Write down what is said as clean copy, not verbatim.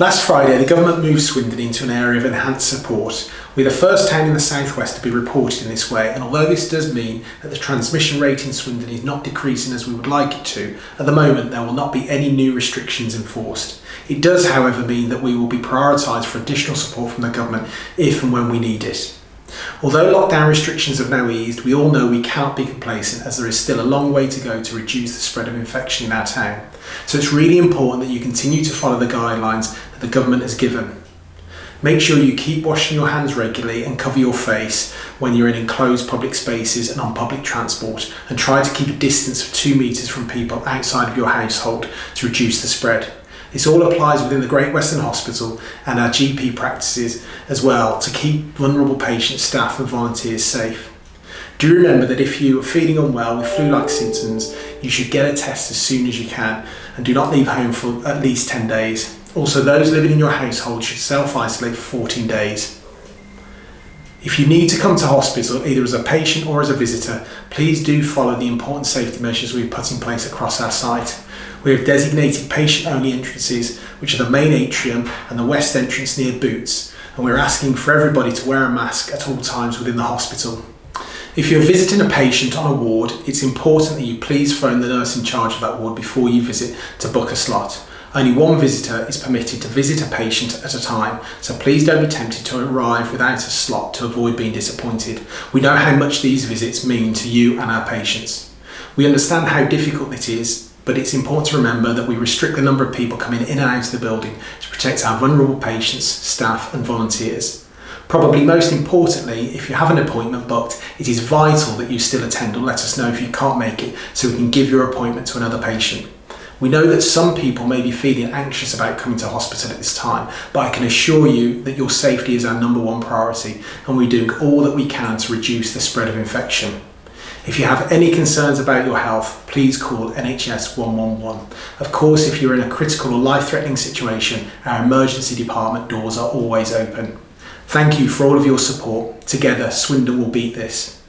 Last Friday, the government moved Swindon into an area of enhanced support. We're the first town in the southwest to be reported in this way, and although this does mean that the transmission rate in Swindon is not decreasing as we would like it to, at the moment there will not be any new restrictions enforced. It does, however, mean that we will be prioritised for additional support from the government if and when we need it. Although lockdown restrictions have now eased, we all know we cannot be complacent as there is still a long way to go to reduce the spread of infection in our town. So it's really important that you continue to follow the guidelines that the government has given. Make sure you keep washing your hands regularly and cover your face when you're in enclosed public spaces and on public transport, and try to keep a distance of 2 metres from people outside of your household to reduce the spread. This all applies within the Great Western Hospital and our GP practices as well, to keep vulnerable patients, staff and volunteers safe. Do remember that if you are feeling unwell with flu-like symptoms, you should get a test as soon as you can and do not leave home for at least 10 days. Also, those living in your household should self-isolate for 14 days. If you need to come to hospital, either as a patient or as a visitor, please do follow the important safety measures we've put in place across our site. We have designated patient-only entrances, which are the main atrium and the west entrance near Boots, and we're asking for everybody to wear a mask at all times within the hospital. If you're visiting a patient on a ward, it's important that you please phone the nurse in charge of that ward before you visit to book a slot. Only one visitor is permitted to visit a patient at a time, so please don't be tempted to arrive without a slot to avoid being disappointed. We know how much these visits mean to you and our patients. We understand how difficult it is, but it's important to remember that we restrict the number of people coming in and out of the building to protect our vulnerable patients, staff and volunteers. Probably most importantly, if you have an appointment booked, it is vital that you still attend or let us know if you can't make it so we can give your appointment to another patient. We know that some people may be feeling anxious about coming to hospital at this time, but I can assure you that your safety is our number one priority and we're doing all that we can to reduce the spread of infection. If you have any concerns about your health, please call NHS 111. Of course, if you're in a critical or life-threatening situation, our emergency department doors are always open. Thank you for all of your support. Together, Swindon will beat this.